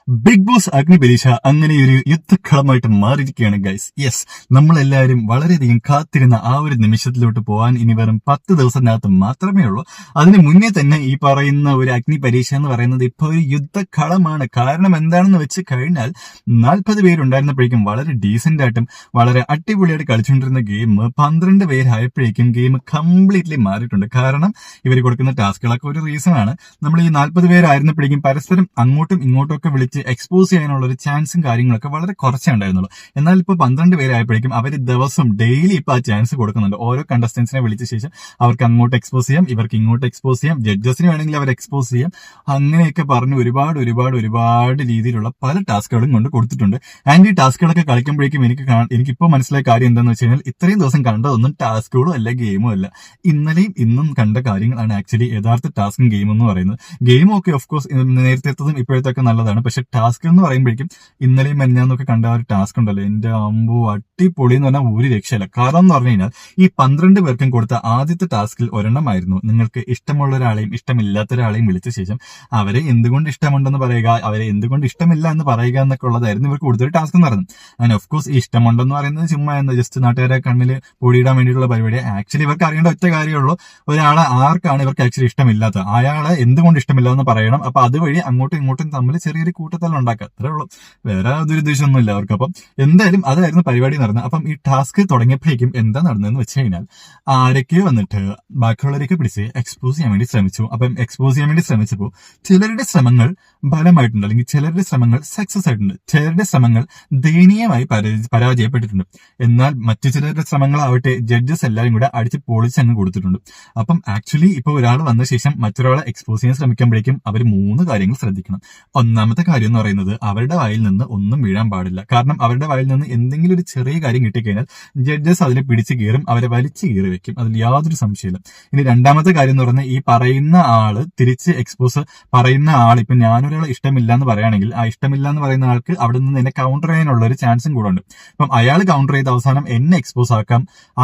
Big boss അഗ്നിപരീക്ഷ അങ്ങനെ ഒരു യുദ്ധക്കളമായിട്ട് മാറിയിരിക്കുകയാണ് ഗൈസ്. യെസ്, നമ്മളെല്ലാവരും വളരെയധികം കാത്തിരുന്ന ആ ഒരു നിമിഷത്തിലോട്ട് പോകാൻ ഇനി വെറും 10 ദിവസത്തിനകത്ത് മാത്രമേ ഉള്ളൂ. അതിന് മുന്നേ തന്നെ ഈ പറയുന്ന ഒരു അഗ്നിപരീക്ഷ എന്ന് പറയുന്നത് ഇപ്പൊ ഒരു യുദ്ധക്കളമാണ്. കാരണം എന്താണെന്ന് വെച്ച് കഴിഞ്ഞാൽ 40 പേരുണ്ടായിരുന്നപ്പോഴേക്കും വളരെ ഡീസന്റ് ആയിട്ടും വളരെ അടിപൊളിയായിട്ട് കളിച്ചുകൊണ്ടിരുന്ന ഗെയിം 12 പേരായപ്പോഴേക്കും ഗെയിം കംപ്ലീറ്റ്ലി മാറിയിട്ടുണ്ട്. കാരണം ഇവർ കൊടുക്കുന്ന ടാസ്കുകളൊക്കെ ഒരു റീസൺ ആണ്. നമ്മൾ ഈ 40 പേരായിരുന്നപ്പോഴേക്കും പരസ്പരം അങ്ങോട്ടും ഇങ്ങോട്ടും ഒക്കെ വിളിച്ച് എക്സ്പോസ് ചെയ്യാനുള്ള ഒരു ചാൻസും കാര്യങ്ങളൊക്കെ വളരെ കുറച്ചേ ഉണ്ടായിരുന്നുള്ളൂ. എന്നാൽ ഇപ്പൊ 12 പേരായപ്പോഴേക്കും അവർ ദിവസം ഡെയിലി ഇപ്പൊ ആ ചാൻസ് കൊടുക്കുന്നുണ്ട്. ഓരോ കണ്ടസ്റ്റൻസിനെ വിളിച്ച ശേഷം അവർക്ക് അങ്ങോട്ട് എക്സ്പോസ് ചെയ്യാം, ഇവർക്ക് ഇങ്ങോട്ട് എക്സ്പോസ് ചെയ്യാം, ജഡ്ജസിന് വേണമെങ്കിൽ അവർ എക്സ്പോസ് ചെയ്യാം, അങ്ങനെയൊക്കെ പറഞ്ഞ് ഒരുപാട് രീതിയിലുള്ള പല ടാസ്കുകളും കൊണ്ട് കൊടുത്തിട്ടുണ്ട്. ആൻഡ് ഈ ടാസ്കുകളൊക്കെ കളിക്കുമ്പോഴേക്കും എനിക്കിപ്പോ മനസ്സിലായ കാര്യം എന്താണെന്ന് വെച്ച് കഴിഞ്ഞാൽ ഇത്രയും ദിവസം കണ്ടതൊന്നും ടാസ്കുകളും അല്ല ഗെയിമും അല്ല. ഇന്നലെയും ഇന്നും കണ്ട കാര്യങ്ങളാണ് ആക്ച്വലി യഥാർത്ഥ ടാസ്കും ഗെയിം എന്ന് പറയുന്നത്. ഗെയിം ഒക്കെ ഓഫ്കോഴ്സ് നേരത്തെത്തതും ഇപ്പോഴത്തൊക്കെ നല്ലതാണ്. പക്ഷെ ടാസ്ക് എന്ന് പറയുമ്പോഴേക്കും ഇന്നലെയും മെഞ്ഞാന്നൊക്കെ കണ്ട ഒരു ടാസ്ക് ഉണ്ടല്ലോ, എന്റെ അമ്പു അടിപൊളി എന്ന് പറഞ്ഞാൽ ഒരു രക്ഷയില്ല. കാരണം എന്ന് പറഞ്ഞു കഴിഞ്ഞാൽ ഈ 12 പേർക്കും കൊടുത്ത ആദ്യത്തെ ടാസ്കിൽ ഒരെണ്ണമായിരുന്നു നിങ്ങൾക്ക് ഇഷ്ടമുള്ള ഒരാളെയും ഇഷ്ടമില്ലാത്ത ഒരാളെയും വിളിച്ച ശേഷം അവരെ എന്തുകൊണ്ട് ഇഷ്ടമുണ്ടെന്ന് പറയുക, അവരെ എന്തുകൊണ്ട് ഇഷ്ടമില്ല എന്ന് പറയുക എന്നൊക്കെ ഉള്ളതായിരുന്നു ഇവർക്ക് കൊടുത്തൊരു ടാസ്ക് എന്ന് പറയുന്നത്. ആൻഡ് ഓഫ്കോഴ്സ് ഈ ഇഷ്ടമുണ്ടെന്ന് പറയുന്നത് ചുമ്മാ എന്താ ജസ്റ്റ് നാട്ടുകാരെ കണ്ണിൽ പൊടിയിടാൻ വേണ്ടിയിട്ടുള്ള പരിപാടി. ആക്ച്വലി ഇവർക്ക് അറിയേണ്ട ഒറ്റ കാര്യമുള്ളൂ, ഒരാളെ ആർക്കാണ് ഇവർക്ക് ആക്ച്വലി ഇഷ്ടമില്ലാത്തത് അയാളെ എന്തുകൊണ്ട് ഇഷ്ടമില്ല എന്ന് പറയണം. അപ്പൊ അതുവഴി അങ്ങോട്ടും ഇങ്ങോട്ടും തമ്മിൽ ചെറിയൊരു കൂട്ടത്തല്ല ഉണ്ടാക്കുക, അത്രേ ഉള്ളൂ. വേറെ ദുരുദ്ദേശമൊന്നുമില്ല അവർക്ക്. അപ്പം എന്തായാലും അതായിരുന്നു പരിപാടി നടന്നത്. അപ്പം ഈ ടാസ്ക് തുടങ്ങിയപ്പോഴേക്കും എന്താ നടന്നതെന്ന് വെച്ച് കഴിഞ്ഞാൽ ആരൊക്കെ വന്നിട്ട് ബാക്കിയുള്ളവരൊക്കെ പിടിച്ച് എക്സ്പോസ് ചെയ്യാൻ വേണ്ടി ശ്രമിച്ചു. അപ്പം എക്സ്പോസ് ചെയ്യാൻ വേണ്ടി ശ്രമിച്ചപ്പോൾ ചിലരുടെ ശ്രമങ്ങൾ ഫലമായിട്ടുണ്ട്, അല്ലെങ്കിൽ ചിലരുടെ ശ്രമങ്ങൾ സക്സസ് ആയിട്ടുണ്ട്, ചിലരുടെ ശ്രമങ്ങൾ ദയനീയമായി പരാജയപ്പെട്ടിട്ടുണ്ട്. എന്നാൽ മറ്റു ചിലരുടെ ശ്രമങ്ങളാവട്ടെ ജഡ്ജസ് എല്ലാവരും കൂടെ അടിച്ച് പൊളിച്ചങ്ങ് കൊടുത്തിട്ടുണ്ട്. അപ്പം ആക്ച്വലി ഇപ്പൊ ഒരാൾ വന്ന ശേഷം മറ്റൊരാളെ എക്സ്പോസ് ചെയ്യാൻ ശ്രമിക്കുമ്പോഴേക്കും അവർ 3 കാര്യങ്ങൾ ശ്രദ്ധിക്കണം. ഒന്നാമത്തെ കാര്യം എന്ന് പറയുന്നത് അവരുടെ വായിൽ നിന്ന് ഒന്നും വീഴാൻ പാടില്ല. കാരണം അവരുടെ വായിൽ നിന്ന് എന്തെങ്കിലും ഒരു ചെറിയ കാര്യം കിട്ടിക്കഴിഞ്ഞാൽ ജഡ്ജസ് അതിനെ പിടിച്ചു കീറും, അവരെ വലിച്ചു കീറി വെക്കും, അതിൽ യാതൊരു സംശയമില്ല. ഇനി രണ്ടാമത്തെ കാര്യം എന്ന് പറഞ്ഞാൽ ഈ പറയുന്ന ആള് തിരിച്ച് എക്സ്പോസ് പറയുന്ന ആൾ, ഇപ്പൊ ഞാനൊരാളെ ഇഷ്ടമില്ല എന്ന് പറയുകയാണെങ്കിൽ ആ ഇഷ്ടമില്ല എന്ന് പറയുന്ന ആൾക്ക് അവിടെ നിന്ന് എന്നെ കൗണ്ടർ ചെയ്യാനുള്ള ഒരു ചാൻസും കൂടെ ഉണ്ട്. അപ്പം അയാൾ കൗണ്ടർ ചെയ്ത് അവസാനം എന്നെ എക്സ്പോസ്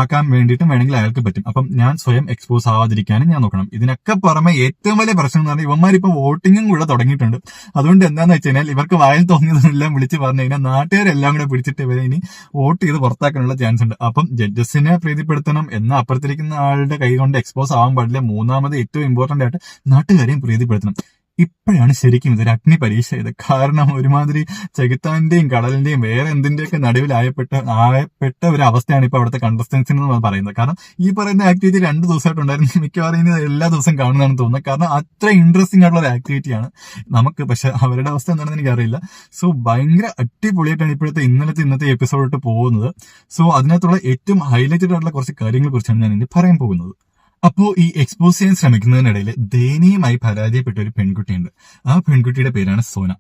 ആക്കാൻ വേണ്ടിയിട്ടും വേണമെങ്കിൽ അയാൾക്ക് പറ്റും. അപ്പം ഞാൻ സ്വയം എക്സ്പോസ് ആവാതിരിക്കാനും ഞാൻ നോക്കണം. ഇതിനൊക്കെ പുറമെ ഏറ്റവും വലിയ പ്രശ്നം എന്ന് പറഞ്ഞാൽ ഇവന്മാരിപ്പോ വോട്ടിങ്ങും കൂടെ തുടങ്ങിയിട്ടുണ്ട്. അതുകൊണ്ട് എന്താന്ന് വെച്ച് കഴിഞ്ഞാൽ ഇവർക്ക് വായിൽ തോന്നിയതെല്ലാം വിളിച്ച് പറഞ്ഞു കഴിഞ്ഞാൽ നാട്ടുകാരെല്ലാം കൂടെ പിടിച്ചിട്ട് ഇവരെ ഇനി വോട്ട് ചെയ്ത് പുറത്താക്കാനുള്ള ചാൻസ് ഉണ്ട്. അപ്പം ജഡ്ജസിനെ പ്രീതിപ്പെടുത്തണം എന്ന അപ്പുറത്തിരിക്കുന്ന ആളുടെ കൈ കൊണ്ട് എക്സ്പോസ് ആവാൻ പാടില്ല. മൂന്നാമത് ഏറ്റവും ഇമ്പോർട്ടന്റ് ആയിട്ട് നാട്ടുകാരെയും പ്രീതിപ്പെടുത്തണം. ഇപ്പോഴാണ് ശരിക്കും ഇതൊരു അഗ്നി പരീക്ഷ ഇത്. കാരണം ഒരുമാതിരി ചെകുത്താന്റെയും കടലിന്റെയും വേറെ എന്തിന്റെയൊക്കെ നടുവിൽ ആയപ്പെട്ട ഒരു അവസ്ഥയാണ് ഇപ്പൊ അവിടുത്തെ കണ്ടസ്റ്റൻസിന് പറയുന്നത്. കാരണം ഈ പറയുന്ന ആക്ടിവിറ്റി 2 ദിവസമായിട്ടുണ്ടായിരുന്നു. മിക്കവാറും ഇനി എല്ലാ ദിവസം കാണുന്നതാണെന്ന് തോന്നുന്നത്. കാരണം അത്ര ഇൻട്രസ്റ്റിംഗ് ആയിട്ടുള്ള ഒരു ആക്ടിവിറ്റിയാണ് നമുക്ക്. പക്ഷെ അവരുടെ അവസ്ഥ എന്താണെന്ന് എനിക്കറിയില്ല. സോ ഭയങ്കര അടിപൊളിയായിട്ടാണ് ഇപ്പോഴത്തെ ഇന്നത്തെ എപ്പിസോഡിട്ട് പോകുന്നത്. സോ അതിനകത്തുള്ള ഏറ്റവും ഹൈലൈറ്റഡ് ആയിട്ടുള്ള കുറച്ച് കാര്യങ്ങളെ കുറിച്ചാണ് ഞാൻ ഇനി പറയാൻ പോകുന്നത്. അപ്പോ ഈ എക്സ്പോസ് ചെയ്യാൻ ശ്രമിക്കുന്നതിനിടയിൽ ദയനീയമായി പരാജയപ്പെട്ട ഒരു പെൺകുട്ടിയുണ്ട്. ആ പെൺകുട്ടിയുടെ പേരാണ് സോന.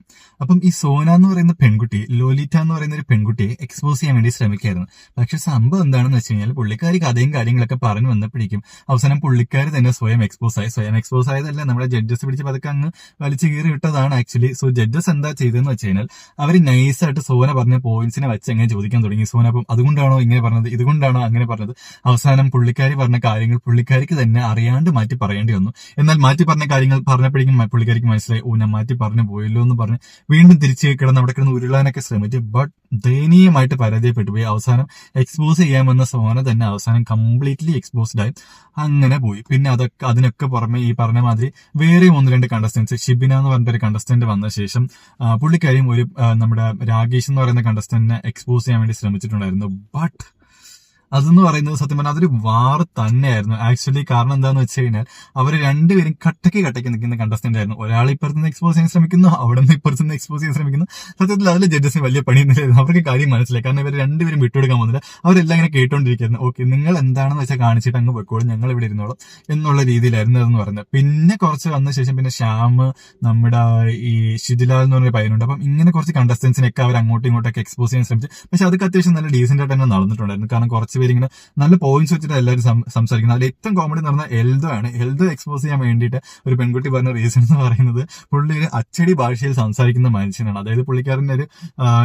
അപ്പം ഈ സോന എന്ന് പറയുന്ന പെൺകുട്ടി ലോലിറ്റ എന്ന് പറയുന്ന ഒരു പെൺകുട്ടിയെ എക്സ്പോസ് ചെയ്യാൻ വേണ്ടി ശ്രമിക്കായിരുന്നു. പക്ഷെ സംഭവം എന്താണെന്ന് വെച്ച് കഴിഞ്ഞാൽ പുള്ളിക്കാരി കഥയും കാര്യങ്ങളൊക്കെ പറഞ്ഞു വന്നപ്പോഴേക്കും അവസാനം പുള്ളിക്കാരി തന്നെ സ്വയം എക്സ്പോസ് ആയതല്ല, നമ്മുടെ ജഡ്ജസ് പിടിച്ച് പതുക്കെ അങ്ങ് വലിച്ചു കീറി വിട്ടതാണ് ആക്ച്വലി. സോ ജഡ്ജസ് എന്താ ചെയ്തതെന്ന് വെച്ച് കഴിഞ്ഞാൽ അവർ നൈസായിട്ട് സോന പറഞ്ഞ പോയിന്റ്സിനെ വെച്ച് എങ്ങനെ ചോദിക്കാൻ തുടങ്ങി. സോന അപ്പം അതുകൊണ്ടാണോ ഇങ്ങനെ പറഞ്ഞത്, ഇതുകൊണ്ടാണോ അങ്ങനെ പറഞ്ഞത്. അവസാനം പുള്ളിക്കാരി പറഞ്ഞ കാര്യങ്ങൾ പുള്ളിക്കാരിക്ക് തന്നെ അറിയാണ്ട് മാറ്റി പറയേണ്ടി വന്നു. എന്നാൽ മാറ്റി പറഞ്ഞ കാര്യങ്ങൾ പറഞ്ഞപ്പോഴേക്കും പുള്ളിക്കാരിക്ക് മനസ്സിലായി, ഞാൻ മാറ്റി പറഞ്ഞു പോയല്ലോ എന്ന് പറഞ്ഞ് വീണ്ടും തിരിച്ച് കിടന്ന് അവിടെ കിടന്ന് ഉരുളാനൊക്കെ ശ്രമിച്ചു. ബട്ട് ദയനീയമായിട്ട് പരാജയപ്പെട്ടു പോയി. അവസാനം എക്സ്പോസ് ചെയ്യാമെന്ന സോന തന്നെ അവസാനം കംപ്ലീറ്റ്ലി എക്സ്പോസ്ഡ് ആയി അങ്ങനെ പോയി. പിന്നെ അതിനൊക്കെ പുറമെ ഈ പറഞ്ഞ മാതിരി വേറെ 1-2 കണ്ടസ്റ്റൻസ്, ഷിബിന എന്ന് പറഞ്ഞൊരു കണ്ടസ്റ്റന്റ് വന്ന ശേഷം പുള്ളിക്കാരിയും ഒരു നമ്മുടെ രാകേഷ് എന്ന് പറയുന്ന കണ്ടസ്റ്റന്റിനെ എക്സ്പോസ് ചെയ്യാൻ വേണ്ടി ശ്രമിച്ചിട്ടുണ്ടായിരുന്നു. ബട്ട് അതെന്ന് പറയുന്നത് സത്യം പറഞ്ഞാൽ അതൊരു വാർ തന്നെയായിരുന്നു ആക്ച്വലി. കാരണം എന്താന്ന് വെച്ച് കഴിഞ്ഞാൽ അവർ രണ്ടുപേരും കട്ടയ്ക്ക് നിൽക്കുന്ന കണ്ടസ്റ്റന്റ് ആയിരുന്നു. ഒരാൾ ഇപ്പുറത്ത് നിന്ന് എക്സ്പോസ് ചെയ്യാൻ ശ്രമിക്കുന്നു, അവിടെ നിന്ന് ഇപ്പുറത്ത് നിന്ന് എക്സ്പോസ് ചെയ്യാൻ ശ്രമിക്കുന്നു. സത്യത്തിൽ അതിൽ ജഡ്ജസിന് വലിയ പണിയൊന്നുമില്ലായിരുന്നു. അവർക്ക് കാര്യം മനസ്സിലായി. കാരണം ഇവർ രണ്ടുപേരും വിട്ടുകൊടുക്കാൻ പോകുന്നില്ല. അവരെല്ലാം ഇങ്ങനെ കേട്ടോണ്ടിരിക്കുന്നു. ഓക്കെ, നിങ്ങൾ എന്താണെന്ന് വെച്ചാൽ കാണിച്ചിട്ട് അങ്ങ് പോയിക്കോളും, ഞങ്ങൾ ഇവിടെ ഇരുന്നോളും എന്നുള്ള രീതിയിലായിരുന്നു അതെന്ന് പറയുന്നത്. പിന്നെ കുറച്ച് വന്ന ശേഷം പിന്നെ ശ്യാം, നമ്മുടെ ഈ ഷിജിലാൽ എന്ന് പറഞ്ഞൊരു പയ്യനുണ്ട്. അപ്പം ഇങ്ങനെ കുറച്ച് കണ്ടസ്റ്റൻസിനൊക്കെ അവർ അങ്ങോട്ടും ഇങ്ങോട്ടൊക്കെ എക്സ്പോസ് ചെയ്യാൻ ശ്രമിച്ചു. പക്ഷെ അതൊക്കെ അത്യാവശ്യം നല്ല ഡീസന്റ് ആയിട്ട് തന്നെ നടന്നിട്ടുണ്ടായിരുന്നു. കാരണം കുറച്ച് ഇങ്ങനെ നല്ല പോയിന്റ്സ് വെച്ചിട്ട് എല്ലാവരും സംസാരിക്കുന്നത്. അതിൽ ഏറ്റവും കോമഡി എന്ന് പറഞ്ഞാൽ എൽദോ ആണ്. എൽദോ എക്സ്പോസ് ചെയ്യാൻ വേണ്ടിയിട്ട് ഒരു പെൺകുട്ടി പറഞ്ഞ റീസൺ എന്ന് പറയുന്നത് പുള്ളി ഒരു അച്ചടി ഭാഷയിൽ സംസാരിക്കുന്ന മനുഷ്യനാണ്. അതായത് പുള്ളിക്കാരൻ്റെ ഒരു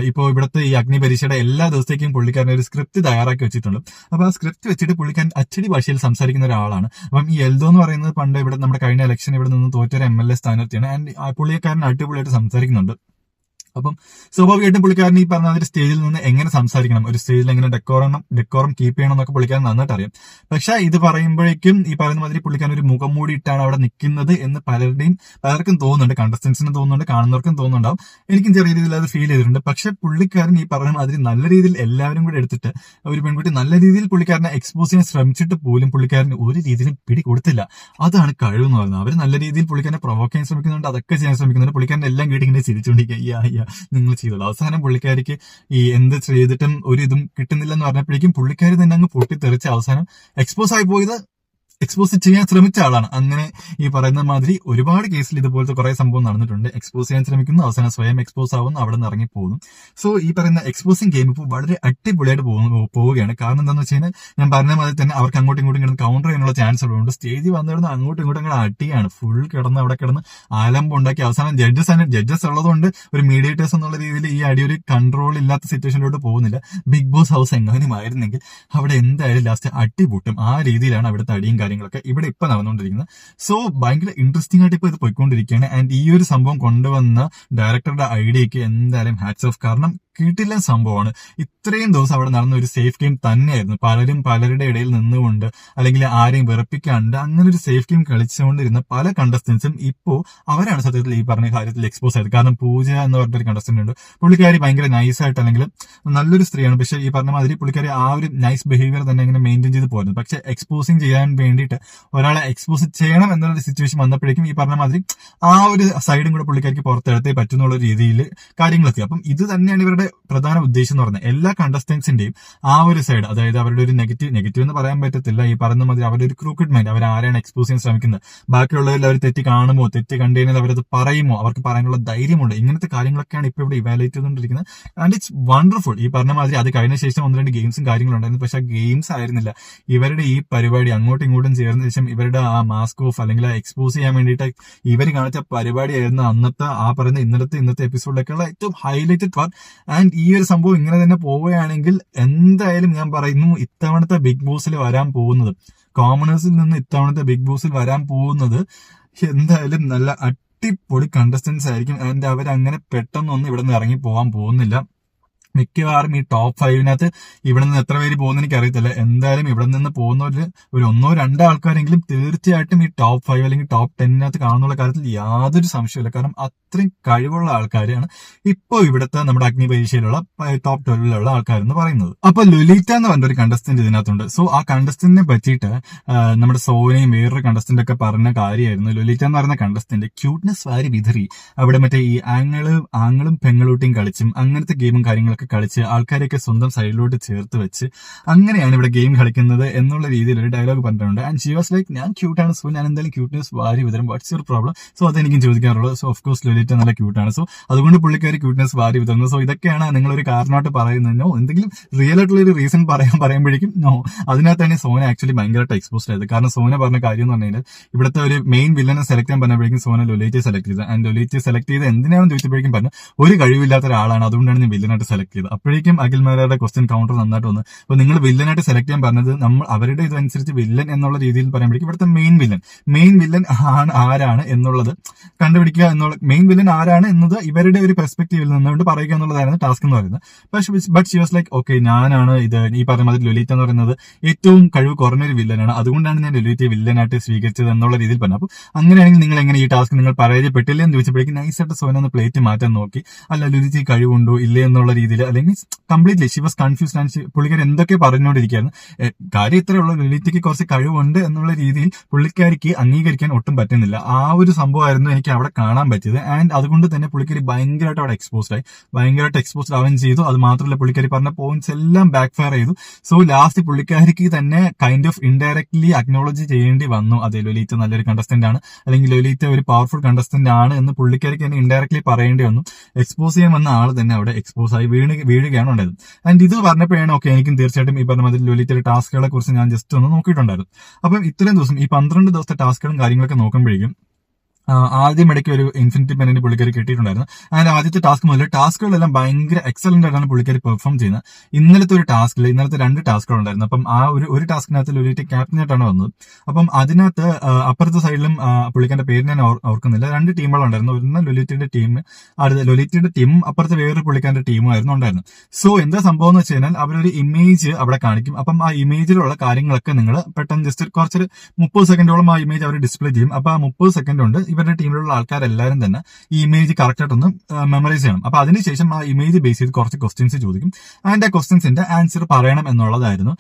ഇപ്പോൾ ഇവിടുത്തെ ഈ അഗ്നി പരീക്ഷയുടെ എല്ലാ ദിവസത്തേക്കും പുള്ളിക്കാരൻ്റെ ഒരു സ്ക്രിപ്റ്റ് തയ്യാറാക്കി വെച്ചിട്ടുണ്ട്. അപ്പൊ ആ സ്ക്രിപ്റ്റ് വെച്ചിട്ട് പുള്ളിക്കാരൻ അച്ചടി ഭാഷയിൽ സംസാരിക്കുന്ന ഒരാളാണ്. അപ്പം ഈ എൽദോ എന്ന് പറയുന്നത് പണ്ട് ഇവിടെ നമ്മുടെ കഴിഞ്ഞ ഇലക്ഷൻ ഇവിടെ നിന്ന് തോറ്റൊരു MLA സ്ഥാനാർത്ഥിയാണ്. ആൻഡ് പുള്ളിക്കാരൻ അടിപൊളിയായിട്ട് സംസാരിക്കുന്നുണ്ട്. അപ്പം സ്വാഭാവികമായിട്ടും പുള്ളിക്കാരൻ ഈ പറഞ്ഞ ഒരു സ്റ്റേജിൽ നിന്ന് എങ്ങനെ സംസാരിക്കണം, ഒരു സ്റ്റേജിൽ എങ്ങനെ ഡെക്കോറം കീപ്പ് ചെയ്യണം എന്നൊക്കെ പുള്ളിക്കാരൻ നന്നായിട്ട് അറിയാം. പക്ഷെ ഇത് പറയുമ്പോഴേക്കും ഈ പറയുന്ന മാതിരി പുള്ളിക്കാരൻ ഒരു മുഖം മൂടിയിട്ടാണ് അവിടെ നിൽക്കുന്നത് എന്ന് പലർക്കും തോന്നുന്നുണ്ട്, കണ്ടസ്റ്റൻസിനും തോന്നുന്നുണ്ട്, കാണുന്നവർക്കും തോന്നുന്നുണ്ടാവും. എനിക്കും ചെറിയ രീതിയിൽ അത് ഫീൽ ചെയ്തിട്ടുണ്ട്. പക്ഷെ പുള്ളിക്കാരൻ ഈ പറഞ്ഞ മാതിരി നല്ല രീതിയിൽ എല്ലാവരും കൂടെ എടുത്തിട്ട് ഒരു പെൺകുട്ടി നല്ല രീതിയിൽ പുള്ളിക്കാരനെ എക്സ്പോസ് ചെയ്യാൻ ശ്രമിച്ചിട്ട് പോലും പുള്ളിക്കാരന് ഒരു രീതിയിലും പിടി കൊടുത്തില്ല. അതാണ് കഴിവെന്ന് പറയുന്നത്. അവർ നല്ല രീതിയിൽ പുള്ളിക്കാരനെ പ്രൊവോക്ക് ചെയ്യാൻ ശ്രമിക്കുന്നുണ്ട്, അതൊക്കെ ചെയ്യാൻ ശ്രമിക്കുന്നുണ്ട്. പുള്ളിക്കാരൻ എല്ലാം കേട്ട് ഇങ്ങനെ ചിരിച്ചുകൊണ്ടിരിക്കുക, നിങ്ങൾ ചെയ്തോളൂ. അവസാനം പുള്ളിക്കാരിക്ക് ഈ എന്ത് ചെയ്തിട്ടും ഒരു ഇതും കിട്ടുന്നില്ലെന്ന് പറഞ്ഞപ്പോഴേക്കും പുള്ളിക്കാരി തന്നെ അങ്ങ് പൊട്ടിത്തെറിച്ച് അവസാനം എക്സ്പോസ് ചെയ്യാൻ ശ്രമിച്ച ആളാണ്. അങ്ങനെ ഈ പറയുന്ന മാതിരി ഒരുപാട് കേസിൽ ഇതുപോലത്തെ കുറെ സംഭവം നടന്നിട്ടുണ്ട്. എക്സ്പോസ് ചെയ്യാൻ ശ്രമിക്കുന്നു, അവസാനം സ്വയം എക്സ്പോസ് ആവുന്നു, അവിടെ നിന്ന് ഇറങ്ങി പോകുന്നു. സോ ഈ പറയുന്ന എക്സ്പോസിംഗ് ഗെയിം ഇപ്പോൾ വളരെ അടിപൊളിയായിട്ട് പോവുകയാണ്. കാരണം എന്താണെന്ന് വെച്ച് കഴിഞ്ഞാൽ ഞാൻ പറഞ്ഞ മാതിരി തന്നെ അവർക്ക് അങ്ങോട്ടും ഇങ്ങോട്ടും കിടന്ന് കൗണ്ടർ ചെയ്യാനുള്ള ചാൻസ് ഉള്ളതുകൊണ്ട് സ്റ്റേജിൽ വന്നിരുന്ന് അങ്ങോട്ടും ഇങ്ങോട്ടും കൂടെ അടിയാണ്. ഫുൾ കിടന്ന് അവിടെ കിടന്ന് ആലമ്പം ഉണ്ടാക്കി അവസാനം ജഡ്ജസ് ഉള്ളതുകൊണ്ട് ഒരു മീഡിയേറ്റേഴ്സ് എന്നുള്ള രീതിയിൽ ഈ അടി ഒരു കൺട്രോൾ ഇല്ലാത്ത സിറ്റുവേഷനിലോട്ട് പോകുന്നില്ല. ബിഗ് ബോസ് ഹൗസ് എങ്ങനെയും ആയിരുന്നെങ്കിൽ അവിടെ എന്തായാലും ലാസ്റ്റ് അടി പൊട്ടും. ആ രീതിയിലാണ് അവിടുത്തെ അടിയും കാര്യങ്ങളൊക്കെ ഇവിടെ ഇപ്പൊ നടന്നുകൊണ്ടിരിക്കുന്നത്. സോ ഭയങ്കര ഇൻട്രസ്റ്റിംഗ് ആയിട്ട് ഇപ്പൊ ഇത് പോയിക്കൊണ്ടിരിക്കുകയാണ്. ആൻഡ് ഈ ഒരു സംഭവം കൊണ്ടുവന്ന ഡയറക്ടറുടെ ഐഡിയക്ക് എന്തായാലും ഹാറ്റ്സ് ഓഫ്. കാരണം കിട്ടില്ല സംഭവമാണ്. ഇത്രയും ദിവസം അവിടെ നടന്ന ഒരു സേഫ് ഗെയിം തന്നെയായിരുന്നു. പലരുടെ ഇടയിൽ നിന്നുകൊണ്ട് അല്ലെങ്കിൽ ആരെയും വെറുപ്പിക്കാണ്ട് അങ്ങനെ ഒരു സേഫ് ഗെയിം കളിച്ചുകൊണ്ടിരുന്ന പല കണ്ടസ്റ്റൻസും ഇപ്പോ അവരാണ് സത്യത്തിൽ ഈ പറഞ്ഞ കാര്യത്തിൽ എക്സ്പോസ് ആയത്. കാരണം പൂജ എന്ന് പറഞ്ഞൊരു കണ്ടസ്റ്റന്റ് ഉണ്ട്. പുള്ളിക്കാരി ഭയങ്കര നൈസായിട്ട് അല്ലെങ്കിൽ നല്ലൊരു സ്ത്രീയാണ്. പക്ഷെ ഈ പറഞ്ഞ മാതിരി പുള്ളിക്കാരി ആ ഒരു നൈസ് ബിഹേവിയർ തന്നെ ഇങ്ങനെ മെയിൻറ്റെയിൻ ചെയ്ത് പോരുന്നു. പക്ഷെ എക്സ്പോസിങ് ചെയ്യാൻ വേണ്ടിയിട്ട് ഒരാളെ എക്സ്പോസ് ചെയ്യണം എന്നുള്ള സിറ്റുവേഷൻ വന്നപ്പോഴേക്കും ഈ പറഞ്ഞ മാതിരി ആ ഒരു സൈഡും കൂടെ പുള്ളിക്കാരിക്ക് പുറത്തെടുത്തേ പറ്റുന്നുള്ള രീതിയിൽ കാര്യങ്ങളെത്തി. അപ്പം ഇത് തന്നെയാണ് ഇവരുടെ പ്രധാന ഉദ്ദേശം എന്ന് പറഞ്ഞാൽ എല്ലാ കണ്ടസ്റ്റൻസിന്റെയും ആ ഒരു സൈഡ്, അതായത് അവരുടെ ഒരു നെഗറ്റീവ് എന്ന് പറയാൻ പറ്റത്തില്ല, ഈ പറയുന്ന മാതിരി അവരുടെ ഒരു ക്രൂക്കഡ് മൈൻഡ്, അവർ ആരെയാണ് എക്സ്പോസ് ചെയ്യാൻ ശ്രമിക്കുന്നത്, ബാക്കിയുള്ളവരിൽ അവർ തെറ്റ് കാണുമോ, തെറ്റ് കണ്ടു കഴിഞ്ഞാൽ അവരത് പറയുമോ, അവർക്ക് പറയാനുള്ള ധൈര്യമുണ്ട്, ഇങ്ങനത്തെ കാര്യങ്ങളൊക്കെയാണ് ഇപ്പൊ ഇവിടെ ഇവാലുവേറ്റ് ചെയ്തുകൊണ്ടിരിക്കുന്നത്. And it's wonderful. ഈ പറഞ്ഞ മാതിരി അത് കഴിഞ്ഞ ശേഷം 1-2 ഗെയിംസും കാര്യങ്ങളുണ്ടായിരുന്നു. പക്ഷെ ആ ഗെയിംസ് ആയിരുന്നില്ല ഇവരുടെ ഈ പരിപാടി. അങ്ങോട്ടും ഇങ്ങോട്ടും ചേർന്ന ശേഷം ഇവരുടെ ആ മാസ്ക് ഓഫ് അല്ലെങ്കിൽ ആ എക്സ്പോസ് ചെയ്യാൻ വേണ്ടിയിട്ട് ഇവർ കാണിച്ച പരിപാടിയായിരുന്നു അന്നത്തെ ആ പറയുന്ന ഇന്നത്തെ എപ്പിസോഡിലൊക്കെയുള്ള ഏറ്റവും ഹൈലൈറ്റഡ് പാർട്ട്. ആൻഡ് ഈ ഒരു സംഭവം ഇങ്ങനെ തന്നെ പോവുകയാണെങ്കിൽ എന്തായാലും ഞാൻ പറയുന്നു ഇത്തവണത്തെ ബിഗ് ബോസിൽ വരാൻ പോകുന്നത്, കോമണേഴ്സിൽ നിന്ന് ഇത്തവണത്തെ ബിഗ് ബോസിൽ വരാൻ പോകുന്നത് എന്തായാലും നല്ല അടിപൊളി കണ്ടസ്റ്റൻസ് ആയിരിക്കും. ആൻഡ് അവരങ്ങനെ പെട്ടെന്നൊന്നും ഇവിടെ നിന്ന് ഇറങ്ങി പോകാൻ പോകുന്നില്ല. മിക്കവാറും ഈ ടോപ്പ് 5-നകത്ത് ഇവിടെ നിന്ന് എത്ര പേര് പോകുന്ന എനിക്ക് അറിയത്തില്ല. എന്തായാലും ഇവിടെ നിന്ന് പോകുന്നവര് ഒരു 1-2 ആൾക്കാരെങ്കിലും തീർച്ചയായിട്ടും ഈ ടോപ്പ് 5 അല്ലെങ്കിൽ ടോപ്പ് 10-നകത്ത് കാണുന്നുള്ള കാര്യത്തിൽ യാതൊരു സംശയമില്ല. കാരണം അത്രയും കഴിവുള്ള ആൾക്കാരാണ് ഇപ്പോ ഇവിടുത്തെ നമ്മുടെ അഗ്നി പരീക്ഷയിലുള്ള ടോപ്പ് 12-ലുള്ള ആൾക്കാരെന്ന് പറയുന്നത്. അപ്പൊ ലൊലീറ്റ എന്ന് പറഞ്ഞ ഒരു കണ്ടസ്റ്റന്റ് ഇതിനകത്തുണ്ട്. സോ ആ കണ്ടസ്റ്റന്റിനെ പറ്റിയിട്ട് നമ്മുടെ സോനയും വേറൊരു കണ്ടസ്റ്റന്റ് ഒക്കെ പറഞ്ഞ കാര്യമായിരുന്നു. ലൊലീറ്റ എന്ന് പറയുന്ന കണ്ടസ്റ്റന്റ് ക്യൂട്ട്നെസ് വാരി വിതറി അവിടെ മറ്റേ ഈ ആങ്ങളും പെങ്ങളൂട്ടിയും കളിച്ചും അങ്ങനത്തെ ഗെയിമും കാര്യങ്ങളൊക്കെ കളിച്ച് ആൾക്കാരെയൊക്കെ സ്വന്തം സൈഡിലോട്ട് ചേർത്ത് വെച്ച് അങ്ങനെയാണ് ഇവിടെ ഗെയിം കളിക്കുന്നത് എന്നുള്ള രീതിയിൽ ഒരു ഡയലോഗ് പറഞ്ഞിട്ടുണ്ട്. ആൻഡ് ഷി വാസ് ലൈക്ക് ഞാൻ ക്യൂട്ടാണ്, സോ ഞാൻ എന്തായാലും ക്യൂട്ട്നെസ് വാരി വിതരും, വാട്ട്സ് യുവർ പ്രോബ്ലം. സോ അതെനിക്കും ചോദിക്കാറുള്ളത്. സോ ഓഫ് കോഴ്സ് ലൊലീറ്റ നല്ല ക്യൂട്ടാണ്, സോ അതുകൊണ്ട് പുള്ളിക്കാരി ക്യൂട്ട്നെസ് വാരി വിതറുന്നത്. സോ ഇതൊക്കെയാണ് നിങ്ങളൊരു കാരണമായിട്ട് പറയുന്നതിനോ എന്തെങ്കിലും റിയൽ ആയിട്ടുള്ള ഒരു റീസൺ പറയുമ്പോഴേക്കും നോ, അതിനകത്താണ് സോന ആക്ച്വലി ഭയങ്കരമായിട്ട് എക്സ്പോസ്ഡ് ആയത്. കാരണം സോന പറഞ്ഞ കാര്യം എന്ന് പറഞ്ഞു കഴിഞ്ഞാൽ ഇവിടുത്തെ ഒരു മെയിൻ വില്ലനെ സെലക്ട് ചെയ്യാൻ പറഞ്ഞപ്പോഴേക്കും സോന ലൊലീറ്റയെ സെലക്ട് ചെയ്തത്. ആൻഡ് ലൊലീറ്റയെ സെലക്ട് ചെയ്ത് എന്തിനാണെന്ന് ചോദിച്ചപ്പോഴേക്കും പറഞ്ഞു ഒരു കഴിവില്ലാത്ത ഒരാളാണ്, അതുകൊണ്ടാണ് ഞാൻ വില്ലനായിട്ട് സെലക്ട് ചെയ്തത്. അപ്പോഴേക്കും അഖിൽമാരുടെ ക്വസ്റ്റ്യൻ കൗണ്ടർ നന്നായിട്ട് വന്നു. അപ്പൊ നിങ്ങൾ വില്ലനായിട്ട് സെലക്ട് ചെയ്യാൻ പറഞ്ഞത് നമ്മൾ അവരുടെ ഇതനുസരിച്ച് വില്ലൻ എന്നുള്ള രീതിയിൽ പറയുമ്പോഴേക്കും ഇവിടുത്തെ മെയിൻ വില്ലൻ ആരാണ് എന്നുള്ളത് കണ്ടുപിടിക്കുക എന്നുള്ള, മെയിൻ വില്ലൻ ആരാണ് എന്നത് ഇവരുടെ ഒരു പെർസ്പെക്ടീവിൽ നിന്നുകൊണ്ട് പറയുക എന്നുള്ളതായിരുന്നു ടാസ്ക് എന്ന് പറയുന്നത്. But she was like okay ഞാനാണ് ഇത് ഈ പറഞ്ഞ മാതിരി ലൊലീറ്റ എന്ന് പറയുന്നത് ഏറ്റവും കഴിവ് കുറഞ്ഞൊരു വില്ലനാണ്, അതുകൊണ്ടാണ് ഞാൻ ലൊലീറ്റയെ വില്ലനായിട്ട് സ്വീകരിച്ചത് എന്നുള്ള രീതിയിൽ പറഞ്ഞു. അപ്പൊ അങ്ങനെയാണെങ്കിൽ നിങ്ങൾ എങ്ങനെ ഈ ടാസ്ക് നിങ്ങൾ പരാജയപ്പെട്ടില്ല എന്ന് ചോദിച്ചപ്പോഴേക്കും നൈസായിട്ട് സോന ഒന്ന് പ്ലേറ്റ് മാറ്റാൻ നോക്കി. അല്ല ലൊലീറ്റ കഴിവുണ്ടോ ഇല്ലേ എന്നുള്ള രീതിയിൽ, അല്ലെങ്കിൽ completely she was confused. And പുള്ളിക്കാരി എന്തൊക്കെ പറഞ്ഞുകൊണ്ടിരിക്കുകയാണ്. കാര്യം ഇത്രയേ ഉള്ളൂ, ലൊലീറ്റയ്ക്ക് കുറച്ച് കഴിവുണ്ട് എന്നുള്ള രീതിയിൽ പുള്ളിക്കാരിക്ക് അംഗീകരിക്കാൻ ഒട്ടും പറ്റുന്നില്ല. ആ ഒരു സംഭവമായിരുന്നു എനിക്ക് അവിടെ കാണാൻ പറ്റിയത്. ആൻഡ് അതുകൊണ്ട് തന്നെ പുള്ളിക്കാരി ഭയങ്കരമായിട്ട് അവിടെ എക്സ്പോസ്ഡ് ആവുകയും ചെയ്തു. അത് മാത്രമല്ല പുള്ളിക്കാരി പറഞ്ഞ പോയിന്റ്സ് എല്ലാം ബാക്ക് ഫയർ ചെയ്തു. സോ ലാസ്റ്റ് പുള്ളിക്കാരിക്ക് തന്നെ കൈൻഡ് ഓഫ് ഇൻഡയറക്ട്ലി അക്നോളജ് ചെയ്യേണ്ടി വന്നു. അതെ ലൊലീറ്റ നല്ലൊരു കണ്ടസ്റ്റന്റ് ആണ്, അല്ലെങ്കിൽ ലൊലീറ്റ ഒരു പവർഫുൾ കണ്ടസ്റ്റന്റ് ആണ് എന്ന് പുള്ളിക്കാരിക്ക് തന്നെ ഇൻഡയറക്ട്ലി പറയേണ്ടി വന്നു. എക്സ്പോസ് ചെയ്യാൻ വന്ന ആൾ തന്നെ അവിടെ എക്സ്പോസ് ആയി വീഴുകയാണ് ഉണ്ടായത്. ആൻഡ് ഇത് പറഞ്ഞപ്പോഴാണ് ഓക്കെ എനിക്കും തീർച്ചയായിട്ടും ഈ പറഞ്ഞ മാതിരി ലൊലീറ്റയുടെ ടാസ്കുകളെ കുറിച്ച് ഞാൻ ജസ്റ്റ് ഒന്ന് നോക്കിയിട്ടുണ്ടായിരുന്നു. അപ്പം ഇത്രയും ദിവസം ഈ 12 ദിവസത്തെ ടാസ്കുകളും കാര്യങ്ങളൊക്കെ നോക്കുമ്പോഴേക്കും ആദ്യം ഇടയ്ക്ക് ഒരു ഇൻഫിനിറ്റി പെന്നിന് പുള്ളിക്കാരി കിട്ടിയിട്ടുണ്ടായിരുന്നു. അങ്ങനെ ആദ്യത്തെ ടാസ്ക് മുതൽ ടാസ്കുകളെല്ലാം ഭയങ്കര എക്സലന്റ് ആയിട്ടാണ് പുള്ളിക്കാരി പെർഫോം ചെയ്യുന്നത്. ഇന്നലത്തെ ഒരു ടാസ്കിൽ ഇന്നലത്തെ 2 ടാസ്കുകൾ ഉണ്ടായിരുന്നു. അപ്പം ആ ഒരു ടാസ്കിനകത്ത് ലൊലീറ്റ ക്യാപ്റ്റനായിട്ടാണ് വന്നത്. അപ്പം അതിനകത്ത് അപ്പുറത്തെ സൈഡിലും പുള്ളിക്കാരുടെ പേര് ഞാൻ ഓർക്കുന്നില്ല, 2 ടീമുകളുണ്ടായിരുന്നു. ഒന്ന് ലൊലീറ്റയുടെ ടീമും അപ്പുറത്തെ വേറൊരു പുള്ളിക്കാരുടെ ടീമുമായിരുന്നു ഉണ്ടായിരുന്നു. സോ എന്താ സംഭവം എന്ന് വെച്ച് കഴിഞ്ഞാൽ അവരൊരു ഇമേജ് അവിടെ കാണിക്കും. അപ്പം ആ ഇമേജിലുള്ള കാര്യങ്ങളൊക്കെ നിങ്ങൾ പെട്ടെന്ന് ജസ്റ്റ് കുറച്ചൊരു 30 സെക്കൻഡോളം ആ ഇമേജ് അവർ ഡിസ്പ്ലേ ചെയ്യും. അപ്പൊ ആ 30 സെക്കൻഡ് കൊണ്ട് ഇവരുടെ ടീമിലുള്ള ആൾക്കാരെല്ലാവരും തന്നെ ഈ ഇമേജ് കറക്റ്റ് ആയിട്ടൊന്ന് മെമ്മറൈസ് ചെയ്യണം. അപ്പൊ അതിനുശേഷം ആ ഇമേജ് ബേസ് ചെയ്ത് കുറച്ച് ക്വസ്റ്റ്യൻസ് ചോദിക്കും. ആൻഡ് ആ ക്വസ്റ്റ്യൻസിന്റെ ആൻസർ പറയണം എന്നുള്ളതായിരുന്നു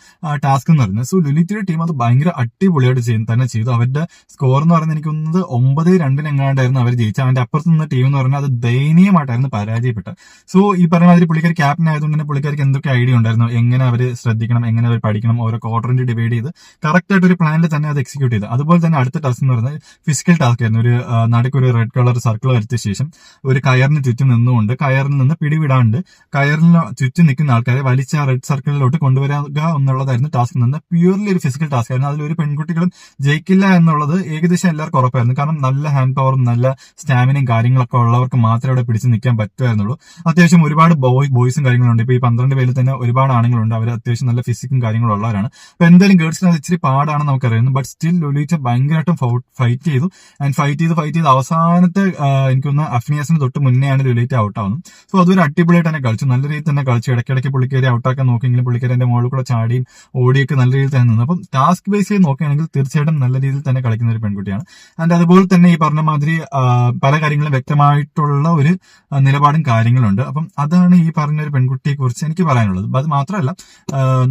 ടാസ്ക് എന്ന് പറയുന്നത്. സോ ലുലിറ്റിയുടെ ടീം അത് ഭയങ്കര അടിപൊളിയായിട്ട് തന്നെ ചെയ്തു. അവരുടെ സ്കോർ എന്ന് പറയുന്നത് എനിക്ക് തോന്നുന്നത് 9-2 എങ്ങാണ്ടായിരുന്നു അവർ ജയിച്ചത്. അതിന്റെ അപ്പുറത്ത് നിന്ന് ടീം എന്ന് പറഞ്ഞാൽ അത് ദയനീയമായിട്ടായിരുന്നു പരാജയപ്പെട്ടത്. സോ ഈ പറഞ്ഞ മാതിരി പുള്ളിക്കാർ ക്യാപ്റ്റൻ ആയതുകൊണ്ട് തന്നെ പുള്ളിക്കാർക്ക് എന്തൊക്കെ ഐഡിയ ഉണ്ടായിരുന്നു, എങ്ങനെ അവർ ശ്രദ്ധിക്കണം, എങ്ങനെ അവർ പഠിക്കണം, ഓരോ ക്വാർട്ടറിന്റെ ഡിവൈഡ് ചെയ്ത് കറക്റ്റ് ആയിട്ട് ഒരു പ്ലാനിൽ തന്നെ അത് എക്സിക്യൂട്ട് ചെയ്തു. അതുപോലെ തന്നെ അടുത്ത ടാസ്ക് എന്ന് പറയുന്നത് ഫിസിക്കൽ ടാസ്ക് ആയിരുന്നു. ഒരു നടുക്കൊരു റെഡ് കളർ സർക്കിൾ വരച്ച ശേഷം ഒരു കയറിന് ചുറ്റും നിന്നുകൊണ്ട് കയറിൽ നിന്ന് പിടിവിടാണ്ട് കയറിന് ചുറ്റും നിൽക്കുന്ന ആൾക്കാരെ വലിച്ച റെഡ് സർക്കിളിലോട്ട് കൊണ്ടുവരിക എന്നുള്ളതായിരുന്നു ടാസ്ക്. നിന്ന് പ്യൂർലി ഒരു ഫിസിക്കൽ ടാസ്ക് ആയിരുന്നു. അതിലൊരു പെൺകുട്ടികളും ജയിക്കില്ല എന്നുള്ളത് ഏകദേശം എല്ലാവർക്കും ഉറപ്പായിരുന്നു. കാരണം നല്ല ഹാൻഡ് പവറും നല്ല സ്റ്റാമിനയും കാര്യങ്ങളൊക്കെ ഉള്ളവർക്ക് മാത്രമേ അവിടെ പിടിച്ച് നിൽക്കാൻ പറ്റുമായിരുന്നുള്ളൂ. അത്യാവശ്യം ഒരുപാട് ബോയ്സും കാര്യങ്ങളുണ്ട്. ഇപ്പൊ ഈ 12 പേരിൽ തന്നെ ഒരുപാട് ആണുങ്ങളുണ്ട്. അവർ അത്യാവശ്യം നല്ല ഫിസിക്കും കാര്യങ്ങളും ഉള്ളവരാണ്. അപ്പൊ എന്തായാലും ഗേൾസിന് അത് ഇച്ചിരി പാടാണെന്ന് നമുക്കറിയാം. ബട്ട് സ്റ്റിൽ ലൊലീറ്റ ഭയങ്കരമായിട്ടും ഫൈറ്റ് ചെയ്തു. ആൻഡ് ഫൈറ്റ് ചെയ്ത് അവസാനത്തെ എനിക്കൊന്ന് അഫ്നിയാസിന് തൊട്ട് മുന്നെയാണ് ലൊലീറ്റ ഔട്ട് ആവുന്നത്. സോ അതൊരു അടിപൊളിയായിട്ട് തന്നെ കളിച്ചു, നല്ല രീതിയിൽ തന്നെ കളിച്ചു. ഇടയ്ക്കിടയ്ക്ക് പുള്ളിക്കാരി ഔട്ടാക്കാൻ നോക്കിയെങ്കിലും പുള്ളിക്കാരി എന്റെ മുകളിൽ കൂടെ ചാടിയും ഓടിയൊക്കെ നല്ല രീതിയിൽ തന്നെ നിന്നു. അപ്പം ടാസ്ക് ബേസ് ചെയ്ത് നോക്കുകയാണെങ്കിൽ തീർച്ചയായിട്ടും നല്ല രീതിയിൽ തന്നെ കളിക്കുന്ന ഒരു പെൺകുട്ടിയാണ്. ആൻഡ് അതുപോലെ തന്നെ ഈ പറഞ്ഞ മാതിരി പല കാര്യങ്ങളും വ്യക്തമായിട്ടുള്ള ഒരു നിലപാടും കാര്യങ്ങളുണ്ട്. അപ്പം അതാണ് ഈ പറഞ്ഞ ഒരു പെൺകുട്ടിയെ കുറിച്ച് എനിക്ക് പറയാനുള്ളത്. അത് മാത്രമല്ല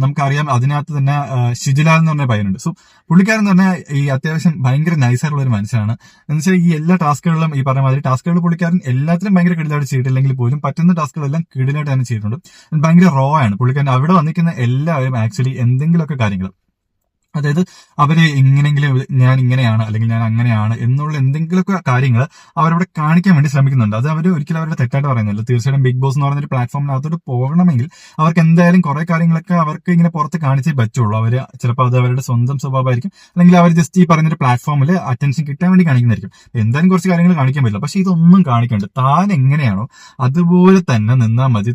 നമുക്കറിയാം അതിനകത്ത് തന്നെ ഷിജിലാൽ എന്ന് പറഞ്ഞ പയ്യനുണ്ട്. സോ പുള്ളിക്കാരൻ എന്ന് പറഞ്ഞാൽ ഈ അത്യാവശ്യം ഭയങ്കര നൈസായിട്ടുള്ള ഒരു മനുഷ്യനാണ്. എന്ന് വെച്ചാൽ ഈ എല്ലാ ടാസ്കുകളിലും ഈ പറഞ്ഞ മാതിരി ടാസ്കുകൾ പുള്ളിക്കാരൻ എല്ലാത്തിലും ഭയങ്കര കിടിലായിട്ട് ചെയ്തിട്ടില്ലെങ്കിൽ പോലും പറ്റുന്ന ടാസ്കുകളെല്ലാം കിടിലായിട്ട് തന്നെ ചെയ്തിട്ടുണ്ട്. ഭയങ്കര റോ ആണ് പുള്ളിക്കാരൻ. അവിടെ വന്നിരിക്കുന്ന എല്ലാവരും ആക്ച്വലി എന്തെങ്കിലുമൊക്കെ കാര്യങ്ങൾ, അതായത് അവര് എങ്ങനെയെങ്കിലും ഞാൻ ഇങ്ങനെയാണ് അല്ലെങ്കിൽ ഞാൻ അങ്ങനെയാണ് എന്നുള്ള എന്തെങ്കിലുമൊക്കെ കാര്യങ്ങൾ അവരവിടെ കാണിക്കാൻ വേണ്ടി ശ്രമിക്കുന്നുണ്ട്. അത് അവർ ഒരിക്കലും അവരുടെ തെറ്റായിട്ട് പറയുന്നില്ല. തീർച്ചയായിട്ടും ബിഗ് ബോസ് എന്ന് പറയുന്ന ഒരു പ്ലാറ്റ്ഫോമിനകത്തോട്ട് പോകണമെങ്കിൽ അവർക്ക് എന്തായാലും കുറെ കാര്യങ്ങളൊക്കെ അവർക്ക് ഇങ്ങനെ പുറത്ത് കാണിച്ചേ പറ്റുള്ളൂ. അവര് ചിലപ്പോൾ അത് അവരുടെ സ്വന്തം സ്വഭാവമായിരിക്കും, അല്ലെങ്കിൽ അവർ ജസ്റ്റ് ഈ പറയുന്നൊരു പ്ലാറ്റ്ഫോമിൽ അറ്റൻഷൻ കിട്ടാൻ വേണ്ടി കാണിക്കുന്നതായിരിക്കും. എന്തായാലും കുറച്ച് കാര്യങ്ങൾ കാണിക്കാൻ പറ്റില്ല. പക്ഷെ ഇതൊന്നും കാണിക്കണ്ട. താൻ എങ്ങനെയാണോ അതുപോലെ തന്നെ നിന്നാൽ മതി,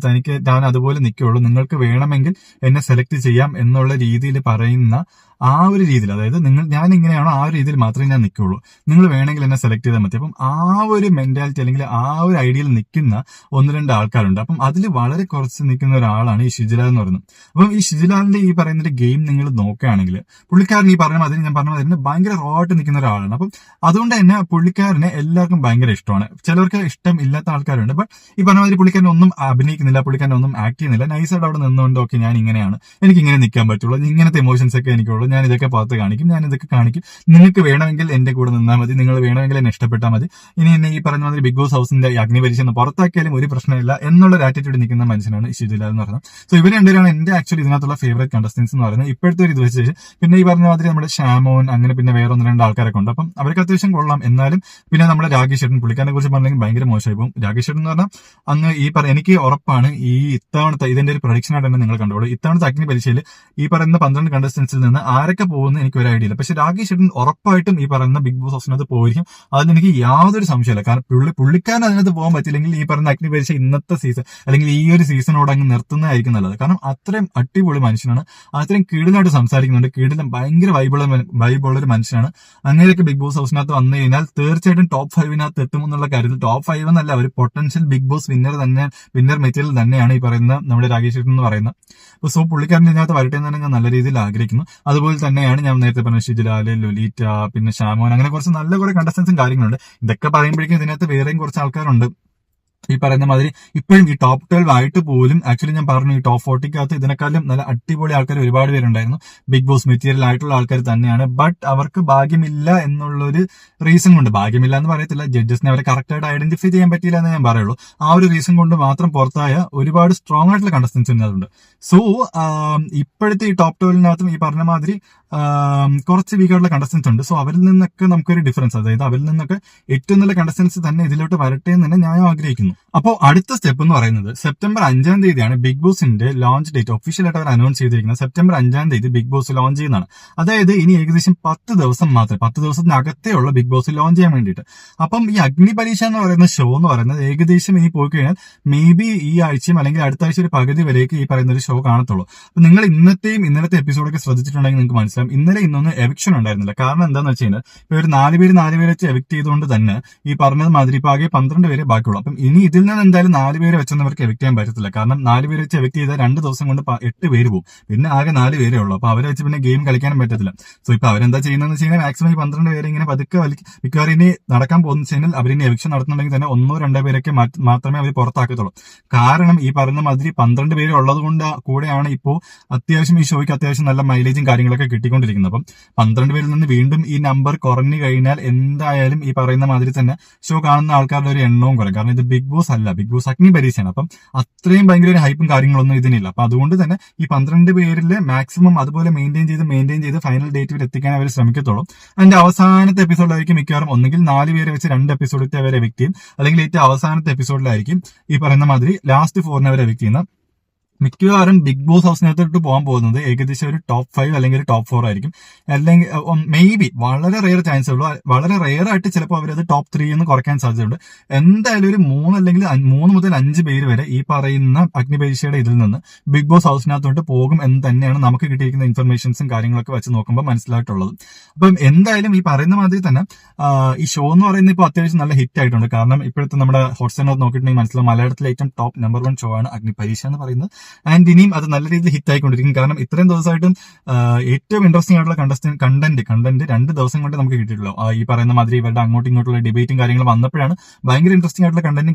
താൻ അതുപോലെ നിൽക്കുള്ളൂ, നിങ്ങൾക്ക് വേണമെങ്കിൽ എന്നെ സെലക്ട് ചെയ്യാം എന്നുള്ള രീതിയിൽ പറയുന്ന ആ ഒരു രീതിയിൽ, അതായത് ഞാൻ എങ്ങനെയാണോ ആ ഒരു രീതിയിൽ മാത്രമേ ഞാൻ നിൽക്കുള്ളൂ, നിങ്ങൾ വേണമെങ്കിൽ എന്നെ സെലക്ട് ചെയ്താൽ മതി. അപ്പം ആ ഒരു മെന്റാലിറ്റി അല്ലെങ്കിൽ ആ ഒരു ഐഡിയയിൽ നിൽക്കുന്ന 1-2 ആൾക്കാരുണ്ട്. അപ്പം അതിൽ വളരെ കുറച്ച് നിൽക്കുന്ന ഒരാളാണ് ഈ ഷിജിലാൽ എന്ന് പറയുന്നത്. അപ്പം ഈ ഷിജിലാലിന്റെ ഈ പറയുന്ന ഗെയിം നിങ്ങൾ നോക്കുകയാണെങ്കിൽ പുള്ളിക്കാരൻ ഈ പറഞ്ഞ മാതിരി ഞാൻ പറഞ്ഞ മാതിരി ഭയങ്കര റോ ആയിട്ട് നിൽക്കുന്ന ഒരാളാണ്. അപ്പം അതുകൊണ്ട് തന്നെ പുള്ളിക്കാരനെ എല്ലാവർക്കും ഭയങ്കര ഇഷ്ടമാണ്. ചിലർക്ക് ഇഷ്ടം ഇല്ലാത്ത ആൾക്കാരുണ്ട്. ബട്ട് ഈ പറഞ്ഞ മാതിരി പുള്ളിക്കാരൻ ഒന്നും അഭിനയിക്കുന്നില്ല, പുള്ളിക്കാരൻ ഒന്നും ആക്ട് ചെയ്യുന്നില്ല. നൈസായിട്ട് അവിടെ നിന്നുകൊണ്ട് ഓക്കെ ഞാൻ ഇങ്ങനെയാണ്, എനിക്ക് ഇങ്ങനെ നിൽക്കാൻ പറ്റുള്ളൂ, ഇങ്ങനത്തെ ഇമോഷൻസ് ഒക്കെ എനിക്കുള്ളൂ, ഞാൻ ഇതൊക്കെ പുറത്ത് കാണിക്കും, ഞാൻ ഇതൊക്കെ കാണിക്കും, നിങ്ങൾക്ക് വേണമെങ്കിൽ എന്റെ കൂടെ നിന്നാൽ മതി, നിങ്ങൾ വേണമെങ്കിൽ എന്നെ ഇഷ്ടപ്പെട്ടാൽ മതി, ഇനി എന്നെ ഈ പറഞ്ഞ മാതിരി ബിഗ് ബോസ് ഹൗസിന്റെ അഗ്നി പരീക്ഷ പുറത്താക്കിയാലും ഒരു പ്രശ്നമില്ല എന്നുള്ള ഒരു ആറ്റിറ്റ്യൂഡ് നിൽക്കുന്ന മനുഷ്യനാണ് ഷിജിലാൽ എന്ന് പറയുന്നത്. സോ ഇവർ രണ്ടുപേരാണ് എന്റെ ആക്ച്വലി ഇതിനകത്തുള്ള ഫേവറേറ്റ് കണ്ടസ്റ്റൻസ് എന്ന് പറയുന്നത് ഇപ്പോഴത്തെ ഒരു ഇത് വെച്ച്. പിന്നെ ഈ പറഞ്ഞ മാതിരി നമ്മുടെ ഷാമോൻ അങ്ങനെ പിന്നെ വേറെ 1-2 ആൾക്കാരൊക്കെ ഉണ്ട്. അപ്പം അവർക്ക് അത്യാവശ്യം കൊള്ളാം. എന്നാലും പിന്നെ നമ്മുടെ രാകേഷ് ചേട്ടൻ, പുള്ളിക്കാരനെ കുറിച്ച് പറഞ്ഞെങ്കിൽ ഭയങ്കര മോശമായി പോകും. രാകേഷ് ചേട്ടൻ എന്ന് പറഞ്ഞാൽ അങ്ങ് എനിക്ക് ഉറപ്പാണ് ഈ ഇത്തവണത്തെ ഇതിന്റെ ഒരു പ്രൊഡിക്ഷൻ ആയിട്ട് തന്നെ നിങ്ങൾ കണ്ടോളൂ. ഇത്തവണത്തെ അഗ്നി പരീക്ഷയിൽ ഈ പറയുന്ന 12 കണ്ടസ്റ്റൻസിൽ നിന്ന് ആരൊക്കെ പോകുന്നു എനിക്ക് ഒരു ഐഡിയ ഇല്ല. പക്ഷെ രാകേഷ് ചേട്ടൻ ഉറപ്പായിട്ടും ഈ പറയുന്ന ബിഗ് ബോസ് ഹൗസിനകത്ത് പോയിരിക്കും. അതിലെനിക്ക് യാതൊരു സംശയമില്ല. കാരണം പുള്ളിക്കാരൻ അതിനകത്ത് പോകാൻ പറ്റില്ലെങ്കിൽ ഈ പറയുന്ന അഗ്നി പരീക്ഷ ഇന്നത്തെ സീസൺ അല്ലെങ്കിൽ ഈ ഒരു സീസണോട് അങ്ങ് നിർത്തുന്നതായിരിക്കും നല്ലത്. കാരണം അത്രയും അടിപൊളി മനുഷ്യനാണ്, അത്രയും കീടിലായിട്ട് സംസാരിക്കുന്നുണ്ട്, കീടിലും ഭയങ്കര വൈബുള്ള ഒരു മനുഷ്യനാണ്. അങ്ങനെയൊക്കെ ബിഗ് ബോസ് ഹൗസിനകത്ത് വന്നു കഴിഞ്ഞാൽ തീർച്ചയായിട്ടും ടോപ്പ് 5 എത്തുമെന്നുള്ള കാര്യത്തിൽ ടോപ്പ് 5 എന്നല്ല, ഒരു potential Bigg Boss winner material തന്നെയാണ് ഈ പറയുന്ന നമ്മുടെ രാകേഷ് ചേട്ടൻ എന്ന് പറയുന്നത്. സോ പുള്ളിക്കാരൻ ഇതിനകത്ത് വരട്ടെ എന്ന് തന്നെ ഞാൻ നല്ല രീതിയിൽ ആഗ്രഹിക്കുന്നു. അതുപോലെ തന്നെയാണ് ഞാൻ നേരത്തെ പറഞ്ഞ ഷിജിലാല്, ലൊലീറ്റ, പിന്നെ ഷാമോൻ, അങ്ങനെ കുറച്ച് നല്ല കുറെ കണ്ടസ്റ്റൻസും കാര്യങ്ങളുണ്ട്. ഇതൊക്കെ പറയുമ്പോഴേക്കും ഇതിനകത്ത് വേറെയും കുറച്ച് ആൾക്കാരുണ്ട്. ഈ പറയുന്ന മാതിരി ഇപ്പോഴും ഈ ടോപ്പ് 12 ആയിട്ട് പോലും ആക്ച്വലി ഞാൻ പറഞ്ഞു ഈ ടോപ്പ് 40 ഇതിനെക്കാളും നല്ല അടിപൊളി ആൾക്കാർ ഒരുപാട് പേരുണ്ടായിരുന്നു. ബിഗ് ബോസ് മെറ്റീരിയൽ ആയിട്ടുള്ള ആൾക്കാർ തന്നെയാണ്. ബട്ട് അവർക്ക് ഭാഗ്യമില്ല എന്നുള്ളൊരു റീസൺ കൊണ്ട്, ഭാഗ്യമില്ല എന്ന് പറയത്തില്ല, ജഡ്ജസിനെ അവരെ കറക്റ്റായിട്ട് ഐഡന്റിഫൈ ചെയ്യാൻ പറ്റിയില്ല എന്ന് ഞാൻ പറയുള്ളൂ. ആ ഒരു റീസൺ കൊണ്ട് മാത്രം പുറത്തായ ഒരുപാട് സ്ട്രോങ് ആയിട്ടുള്ള കണ്ടസ്റ്റൻസ് ഇതിനകത്തുണ്ട്. സോ ഇപ്പോഴത്തെ ഈ ടോപ്പ് 12 ഈ പറഞ്ഞ മാതിരി കുറച്ച് വീക്കായിട്ടുള്ള കണ്ടസ്റ്റൻസ് ഉണ്ട്. സോ അവരിൽ നിന്നൊക്കെ നമുക്കൊരു ഡിഫറൻസ്, അതായത് അവരിൽ നിന്നൊക്കെ ഏറ്റവും നല്ല കണ്ടസ്റ്റൻസ് തന്നെ ഇതിലോട്ട് വരട്ടെ എന്ന് തന്നെ ഞാൻ ആഗ്രഹിക്കുന്നു. അപ്പോൾ അടുത്ത സ്റ്റെപ്പ് എന്ന് പറയുന്നത് സെപ്റ്റംബർ 5-ാം തീയതിയാണ് ബിഗ് ബോസിന്റെ ലോഞ്ച് ഡേറ്റ് ഒഫീഷ്യലായിട്ട് അവർ അനൗൺസ് ചെയ്തിരിക്കുന്നത്. സെപ്റ്റംബർ 5-ാം തീയതി ബിഗ് ബോസ് ലോഞ്ച് ചെയ്യുന്നതാണ്. അതായത് ഇനി ഏകദേശം 10 ദിവസം മാത്രമേ, 10 ദിവസത്തിനകത്തേ ഉള്ള ബിഗ് ബോസ് ലോഞ്ച് ചെയ്യാൻ വേണ്ടിയിട്ട്. അപ്പം ഈ അഗ്നി പരീക്ഷ എന്ന് പറയുന്ന ഷോ എന്ന് പറയുന്നത് ഏകദേശം ഇനി പോയി കഴിഞ്ഞാൽ മേ ബി ഈ ആഴ്ചയും അല്ലെങ്കിൽ അടുത്ത ആഴ്ച ഒരു പകുതി വരേക്ക് ഈ പറയുന്ന ഒരു ഷോ കാണത്തുള്ളൂ. അപ്പൊ നിങ്ങൾ ഇന്നലത്തെ എപ്പിസോഡൊക്കെ ശ്രദ്ധിച്ചിട്ടുണ്ടെങ്കിൽ നിങ്ങൾക്ക് മനസ്സിലാവും ഇന്നലെ ഇന്നൊന്നും എവിക്ഷൻ ഉണ്ടായിരുന്നില്ല. കാരണം എന്താണെന്ന് വെച്ച് കഴിഞ്ഞാൽ ഇപ്പൊ ഒരു 4 പേര് വെച്ച് എവിക്ട് ചെയ്തുകൊണ്ട് തന്നെ ഈ പറഞ്ഞത് മാതിരി ഇപ്പൊ ആകെ 12 പേരെ ബാക്കിയുള്ളൂ. അപ്പം ഇനി ഇതിൽ നിന്ന് എന്തായാലും 4 പേര് വെച്ചവർക്ക് എവിക്ട് ചെയ്യാൻ പറ്റത്തില്ല. കാരണം 4 പേര് വെച്ച് എവിക്ട് ചെയ്താൽ 2 ദിവസം കൊണ്ട് 8 പേര് പോകും. പിന്നെ ആകെ 4 പേരേ ഉള്ളൂ. അപ്പൊ അവരെ വെച്ച് പിന്നെ ഗെയിം കളിക്കാനും പറ്റത്തില്ല. സോ ഇപ്പൊ അവരെന്താ ചെയ്യുന്നതെന്ന് വെച്ച് കഴിഞ്ഞാൽ മാക്സിമം ഈ 12 പേരെ ഇങ്ങനെ പതുക്കെ മിക്കവാറും ഇനി നടക്കാൻ പോകുന്ന വെച്ച് കഴിഞ്ഞാൽ അവരിനി എവിക്ഷൻ നടത്തുന്നുണ്ടെങ്കിൽ തന്നെ 1-2 പേരൊക്കെ മാത്രമേ അവർ പുറത്താക്കത്തുള്ളൂ. കാരണം ഈ പറയുന്ന മാതിരി 12 പേര് ഉള്ളത് കൊണ്ട് കൂടെയാണ് ഇപ്പോൾ അത്യാവശ്യം ഈ ഷോയ്ക്ക് അത്യാവശ്യം നല്ല മൈലേജും കാര്യങ്ങളൊക്കെ കിട്ടിക്കൊണ്ടിരിക്കുന്നത്. അപ്പം 12 പേരിൽ നിന്ന് വീണ്ടും ഈ നമ്പർ കുറഞ്ഞു കഴിഞ്ഞാൽ എന്തായാലും ഈ പറയുന്ന മാതിരി തന്നെ ഷോ കാണുന്ന ആൾക്കാരുടെ ഒരു എണ്ണവും കുറയും. കാരണം ഇത് ബിഗ് ബോസ് അല്ല, ബിഗ് ബോസ് അഗ്നി പരീക്ഷയാണ്. അപ്പം അത്രയും ഭയങ്കര ഒരു ഹൈപ്പും കാര്യങ്ങളൊന്നും ഇതിനില്ല. അപ്പൊ അതുകൊണ്ട് തന്നെ ഈ 12 പേരിൽ മാക്സിമം അതുപോലെ മെയിൻറ്റെയിൻ ചെയ്ത് ഫൈനൽ ഡേറ്റ് വരെ എത്തിക്കാൻ അവർ ശ്രമിക്കത്തുള്ളൂ. അതിന്റെ അവസാനത്തെ എപ്പിസോഡിലായിരിക്കും മിക്കവാറും ഒന്നുകിൽ 4 പേരെ വെച്ച് 2 എപ്പിസോഡിൽ അവരെ എവിക്ട് ചെയ്യും, അല്ലെങ്കിൽ ഏറ്റവും അവസാനത്തെ എപ്പിസോഡിലായിരിക്കും ഈ പറയുന്ന മാതിരി ലാസ്റ്റ് 4 അവരെ എവിക്ട് ചെയ്യുന്ന. മിക്കവാറും ബിഗ് ബോസ് ഹൗസിനകത്തോട്ട് പോകാൻ പോകുന്നത് ഏകദേശം ഒരു ടോപ്പ് 5 അല്ലെങ്കിൽ ടോപ്പ് 4 ആയിരിക്കും. അല്ലെങ്കിൽ മേ ബി വളരെ റെയർ ചാൻസ് ഉള്ളൂ, വളരെ റെയർ ആയിട്ട് ചിലപ്പോൾ അവരത് ടോപ്പ് 3 എന്ന് കുറയ്ക്കാൻ സാധ്യതയുണ്ട്. എന്തായാലും ഒരു 3 അല്ലെങ്കിൽ 3 മുതൽ 5 പേര് വരെ ഈ പറയുന്ന അഗ്നിപരീക്ഷയുടെ ഇതിൽ നിന്ന് ബിഗ് ബോസ് ഹൗസിനകത്തോട്ട് പോകും എന്ന് തന്നെയാണ് നമുക്ക് കിട്ടിയിരിക്കുന്ന ഇൻഫർമേഷൻസും കാര്യങ്ങളൊക്കെ വെച്ച് നോക്കുമ്പോൾ മനസ്സിലായിട്ടുള്ളത്. അപ്പം എന്തായാലും ഈ പറയുന്ന മാതിരി തന്നെ ഈ ഷോ എന്ന് പറയുന്നത് ഇപ്പോൾ അത്യാവശ്യം നല്ല ഹിറ്റ് ആയിട്ടുണ്ട്. കാരണം ഇപ്പോഴത്തെ നമ്മുടെ ഹോട്ട്സ്റ്റാറിനകത്ത് നോക്കിയിട്ടുണ്ടെങ്കിൽ മനസ്സിലാവും മലയാളത്തിലെ ഏറ്റവും ടോപ്പ് നമ്പർ 1 ഷോ ആണ് അഗ്നിപരീക്ഷ എന്ന് പറയുന്നത്. ആൻഡ് ഇനിയും അത് നല്ല രീതിയിൽ ഹിറ്റ് ആയിക്കൊണ്ടിരിക്കും. കാരണം ഇത്രയും ദിവസമായിട്ടും ഏറ്റവും ഇൻട്രസ്റ്റിംഗ് ആയിട്ടുള്ള കണ്ടന്റ് 2 ദിവസം കൊണ്ട് നമുക്ക് കിട്ടിയിട്ടുള്ളൂ. ഈ പറയുന്ന മാതിരി ഇവരുടെ അങ്ങോട്ടും ഇങ്ങോട്ടുള്ള ഡിബേറ്റും കാര്യങ്ങളും വന്നപ്പോഴാണ് ഭയങ്കര ഇൻട്രസ്റ്റിംഗ് ആയിട്ടുള്ള കണ്ടന്റും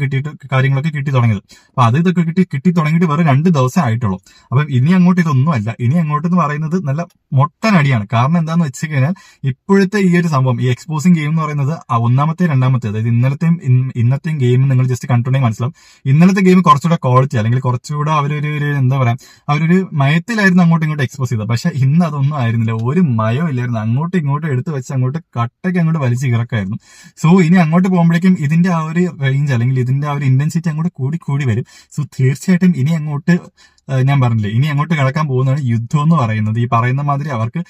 കാര്യങ്ങളൊക്കെ കിട്ടി തുടങ്ങിയത്. അപ്പൊ അത് ഇതൊക്കെ കിട്ടി തുടങ്ങിയിട്ട് വേറെ 2 ദിവസം ആയിട്ടുള്ളൂ. അപ്പം ഇനി അങ്ങോട്ട് ഇതൊന്നും അല്ല. ഇനി അങ്ങോട്ട് എന്ന് പറയുന്നത് നല്ല മൊട്ടനടിയാണ്. കാരണം എന്താന്ന് വെച്ച് കഴിഞ്ഞാൽ ഇപ്പോഴത്തെ ഈ ഒരു സംഭവം, ഈ എക്സ്പോസിംഗ് ഗെയിം എന്ന് പറയുന്നത് ഒന്നാമത്തെ 2ാമത്തെ, അതായത് ഇന്നത്തെയും ഗെയിം നിങ്ങൾ ജസ്റ്റ് കണ്ടിട്ടുണ്ടെങ്കിൽ മനസ്സിലാവും. ഇന്നലത്തെ ഗെയിം കുറച്ചുകൂടെ ക്വാളിറ്റി അല്ലെങ്കിൽ കുറച്ചുകൂടെ അവരൊരു എന്താ പറയാ അവരൊരു മയത്തിലായിരുന്നു അങ്ങോട്ടും ഇങ്ങോട്ട് എക്സ്പോസ് ചെയ്തത്. പക്ഷെ ഇന്ന് അതൊന്നും ആയിരുന്നില്ല, ഒരു മയം ഇല്ലായിരുന്നു. അങ്ങോട്ടും ഇങ്ങോട്ടും എടുത്ത് വെച്ച് അങ്ങോട്ട് കട്ടയ്ക്ക് അങ്ങോട്ട് വലിച്ച് ഇറക്കായിരുന്നു. സോ ഇനി അങ്ങോട്ട് പോകുമ്പോഴേക്കും ഇതിന്റെ ആ ഒരു റേഞ്ച് അല്ലെങ്കിൽ ഇതിന്റെ ആ ഒരു ഇന്റൻസിറ്റി അങ്ങോട്ട് കൂടി വരും. സോ തീർച്ചയായിട്ടും ഇനി അങ്ങോട്ട് ഞാൻ പറഞ്ഞില്ലേ, ഇനി അങ്ങോട്ട് കിടക്കാൻ പോകുന്നതാണ് യുദ്ധം എന്ന് പറയുന്നത്. ഈ പറയുന്ന മാതിരി അവർക്ക്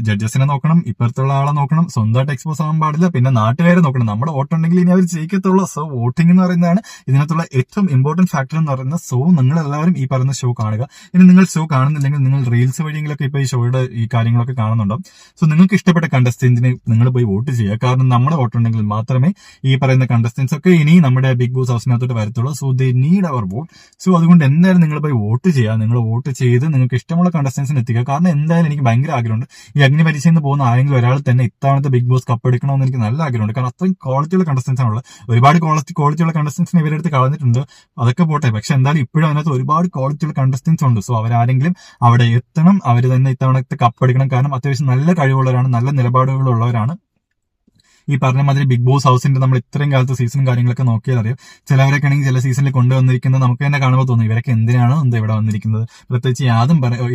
ജഡ്ജസിനെ നോക്കണം, ഇപ്പുറത്തുള്ള ആളെ നോക്കണം, സ്വന്തമായിട്ട് എക്സ്പോസ് ആവാൻ പാടില്ല, പിന്നെ നാട്ടുകാരെ നോക്കണം. നമ്മുടെ വോട്ടുണ്ടെങ്കിൽ ഇനി അവർ ജയിക്കത്തുള്ളൂ. സോ വോട്ടിംഗ് എന്ന് പറയുന്നതാണ് ഇതിനകത്തുള്ള ഏറ്റവും ഇമ്പോർട്ടന്റ് ഫാക്ടർ എന്ന് പറയുന്നത്. സോ നിങ്ങൾ എല്ലാവരും ഈ പറയുന്ന ഷോ കാണുക. ഇനി നിങ്ങൾ ഷോ കാണുന്നില്ലെങ്കിൽ നിങ്ങൾ റീൽസ് വഴിയെങ്കിലൊക്കെ ഇപ്പൊ ഈ ഷോയുടെ ഈ കാര്യങ്ങളൊക്കെ കാണുന്നുണ്ടാവും. സോ നിങ്ങൾക്ക് ഇഷ്ടപ്പെട്ട കണ്ടസ്റ്റന്റിന് നിങ്ങൾ പോയി വോട്ട് ചെയ്യുക. കാരണം നമ്മുടെ വോട്ടുണ്ടെങ്കിൽ മാത്രമേ ഈ പറയുന്ന കണ്ടസ്റ്റൻസ് ഒക്കെ ഇനി നമ്മുടെ ബിഗ് ബോസ് ഹൗസിനകത്തോട്ട് വരത്തുള്ളൂ. So they need our vote. So അതുകൊണ്ട് എന്തായാലും നിങ്ങൾ പോയി വോട്ട് ചെയ്യുക. നിങ്ങൾ വോട്ട് ചെയ്ത് നിങ്ങൾക്ക് ഇഷ്ടമുള്ള കണ്ടസ്റ്റൻസിന് എത്തിക്കുക. കാരണം എന്തായാലും എനിക്ക് ഭയങ്കര ആഗ്രഹമുണ്ട് ഈ അഗ്നി പരീക്ഷയിൽ നിന്ന് പോകുന്ന ആരെങ്കിലും ഒരാൾ തന്നെ ഇത്തവണത്തെ ബിഗ് ബോസ് കപ്പ് എടുക്കണമെന്ന് എനിക്ക് നല്ല ആഗ്രഹമുണ്ട്. കാരണം അത്രയും ക്വാളിറ്റിയുള്ള കണ്ടസ്റ്റൻസ് ആണുള്ളത്. ഒരുപാട് ക്വാളിറ്റിയുള്ള കണ്ടസ്റ്റൻസിനെ ഇവരെടുത്ത് കളഞ്ഞിട്ടുണ്ട്, അതൊക്കെ പോട്ടെ. പക്ഷെ എന്തായാലും ഇപ്പോഴും അതിനകത്ത് ഒരുപാട് ക്വാളിറ്റിയുള്ള കണ്ടസ്റ്റൻസ് ഉണ്ട്. സോ അവരാരെങ്കിലും അവിടെ എത്തണം, അവർ തന്നെ ഇത്തവണത്തെ കപ്പ് എടുക്കണം. കാരണം അത്യാവശ്യം നല്ല കഴിവുള്ളവരാണ്, നല്ല നിലപാടുകളുള്ളവരാണ്. ഈ പറഞ്ഞ മാതിരി ബിഗ് ബോസ് ഹൗസിന്റെ നമ്മൾ ഇത്രയും കാലത്ത് സീസണും കാര്യങ്ങളൊക്കെ നോക്കിയാൽ അറിയാം. ചിലവരൊക്കെ ആണെങ്കിൽ ചില സീസണിൽ കൊണ്ടുവന്നിരിക്കുന്നത് നമുക്ക് തന്നെ കാണുമ്പോൾ തോന്നും ഇവരൊക്കെ എന്തിനാണോ എന്താ ഇവിടെ വന്നിരിക്കുന്നത്. പ്രത്യേകിച്ച്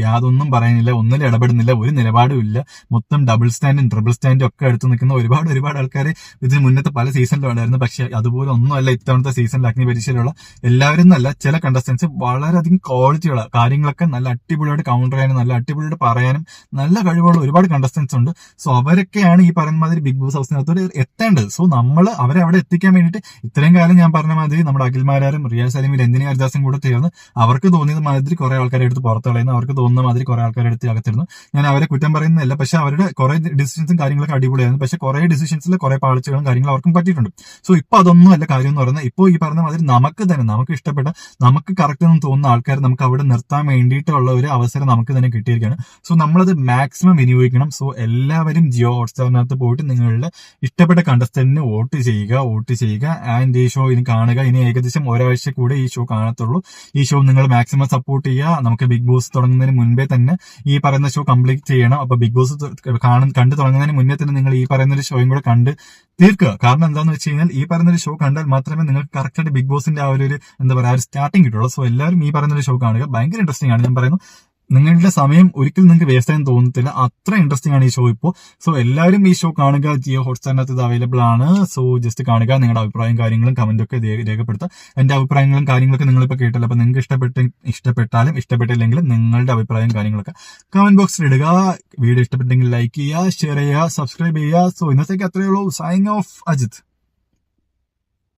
യാതൊന്നും പറയാനില്ല, ഒന്നിലും ഇടപെടുന്നില്ല, ഒരു നിലപാടും ഇല്ല. മൊത്തം ഡബിൾ സ്റ്റാൻഡും ട്രിപ്പിൾ സ്റ്റാൻഡും ഒക്കെ എടുത്തു നിൽക്കുന്ന ഒരുപാട് ആൾക്കാർ ഇതിന് മുന്നത്തെ പല സീസണിലും ഉണ്ടായിരുന്നു. പക്ഷെ അതുപോലെ ഒന്നുമല്ല ഇത്തവണത്തെ സീസണിൽ അഗ്നി പരീക്ഷയിലുള്ള എല്ലാവരും എന്നല്ല, ചില കണ്ടസ്റ്റൻസ് വളരെയധികം ക്വാളിറ്റിയുള്ള കാര്യങ്ങളൊക്കെ നല്ല അടിപൊളിയായിട്ട് കൗണ്ടർ ചെയ്യാനും നല്ല അടിപൊളിയായിട്ട് പറയാനും നല്ല കഴിവുള്ള ഒരുപാട് കണ്ടസ്റ്റൻസ് ഉണ്ട്. സോ അവരൊക്കെയാണ് ഈ പറയുന്ന മാതിരി ബിഗ് ബോസ് ഹൗസിനകത്ത് എത്തേണ്ടത്. സോ നമ്മൾ അവരെ അവിടെ എത്തിക്കാൻ വേണ്ടിയിട്ട് ഇത്രയും കാലം ഞാൻ പറഞ്ഞ മാതിരി നമ്മുടെ അഖിൽമാരും റിയാസ് സലീം രഞ്ജിനി ഹരിദാസും കൂടെ ചേർന്ന് അവർക്ക് തോന്നിയത് മാതിരി കുറെ ആൾക്കാരെ എടുത്ത് പുറത്ത് കളയുന്നു, അവർക്ക് തോന്നുന്ന മാതിരി കുറെ ആൾക്കാരെ എടുത്ത് അകത്തിരുന്നു. ഞാൻ അവരെ കുറ്റം പറയുന്നില്ല, പക്ഷെ അവരുടെ കുറെ ഡിസിഷൻസും കാര്യങ്ങളൊക്കെ അടിപൊളിയായിരുന്നു. പക്ഷെ കുറെ ഡിസിഷൻസിൽ കുറെ പാളിച്ചകളും കാര്യങ്ങളും അവർക്കും പറ്റിയിട്ടുണ്ട്. സോ ഇപ്പൊ അതൊന്നും അല്ല കാര്യം എന്ന് പറയുന്നത്. ഇപ്പോൾ ഈ പറഞ്ഞ മാതിരി നമുക്ക് ഇഷ്ടപ്പെട്ട നമുക്ക് കറക്റ്റ് എന്ന് തോന്നുന്ന ആൾക്കാർ നമുക്ക് അവിടെ നിർത്താൻ വേണ്ടിയിട്ടുള്ള ഒരു അവസരം നമുക്ക് തന്നെ കിട്ടിയിരിക്കുകയാണ്. സോ നമ്മളത് മാക്സിമം വിനിയോഗിക്കണം. സോ എല്ലാവരും ജിയോ ഹോട്ട്സ്റ്റാറിനകത്ത് പോയിട്ട് നിങ്ങളുടെ ഇഷ്ടപ്പെട്ട കണ്ടസ്റ്റന്റിന് വോട്ട് ചെയ്യുക. ആൻഡ് ഈ ഷോ ഇനി കാണുക. ഇനി ഏകദേശം ഒരാഴ്ച കൂടെ ഈ ഷോ കാണത്തുള്ളൂ. ഈ ഷോ നിങ്ങൾ മാക്സിമം സപ്പോർട്ട് ചെയ്യുക. നമുക്ക് ബിഗ് ബോസ് തുടങ്ങുന്നതിന് മുൻപേ തന്നെ ഈ പറയുന്ന ഷോ കംപ്ലീറ്റ് ചെയ്യണം. അപ്പൊ ബിഗ് ബോസ് കണ്ടു തുടങ്ങുന്നതിന് മുന്നേ തന്നെ നിങ്ങൾ ഈ പറയുന്ന ഒരു ഷോയും കൂടെ കണ്ട് തീർക്കുക. കാരണം എന്താണെന്ന് വെച്ച് കഴിഞ്ഞാൽ ഈ പറയുന്ന ഒരു ഷോ കണ്ടാൽ മാത്രമേ നിങ്ങൾക്ക് കറക്റ്റ് ആയിട്ട് ബിഗ് ബോസിന്റെ ആ ഒരു എന്താ പറയുക ഒരു സ്റ്റാർട്ടിങ് കിട്ടുള്ളൂ. സോ എല്ലാവരും ഈ പറയുന്ന ഒരു ഷോ കാണുക. ഭയങ്കര ഇൻട്രസ്റ്റിംഗ് ആണ്. ഞാൻ പറയുന്നു നിങ്ങളുടെ സമയം ഒരിക്കലും നിങ്ങൾക്ക് വേസ്റ്റ് ആയെന്ന് തോന്നത്തില്ല. അത്ര ഇൻട്രസ്റ്റിംഗ് ആണ് ഈ ഷോ ഇപ്പോൾ. സോ എല്ലാവരും ഈ ഷോ കാണുക. ജിയോ ഹോട്ട്സ്റ്റാറിനകത്ത് ഇത് അവൈലബിൾ ആണ്. സോ ജസ്റ്റ് കാണുക. നിങ്ങളുടെ അഭിപ്രായം കാര്യങ്ങളും കമന്റും ഒക്കെ രേഖപ്പെടുത്തുക. എന്റെ അഭിപ്രായങ്ങളും കാര്യങ്ങളൊക്കെ നിങ്ങളിപ്പോൾ കേട്ടല്ലോ. അപ്പൊ നിങ്ങൾക്ക് ഇഷ്ടപ്പെട്ടാലും ഇഷ്ടപ്പെട്ടില്ലെങ്കിലും നിങ്ങളുടെ അഭിപ്രായം കാര്യങ്ങളൊക്കെ കമന്റ് ബോക്സിൽ ഇടുക. വീഡിയോ ഇഷ്ടപ്പെട്ടെങ്കിൽ ലൈക്ക് ചെയ്യുക, ഷെയർ ചെയ്യുക, സബ്സ്ക്രൈബ് ചെയ്യുക. സോ ഇന്നത്തേക്ക് അത്രയേ ഉള്ളൂ. Signing off, Ajith.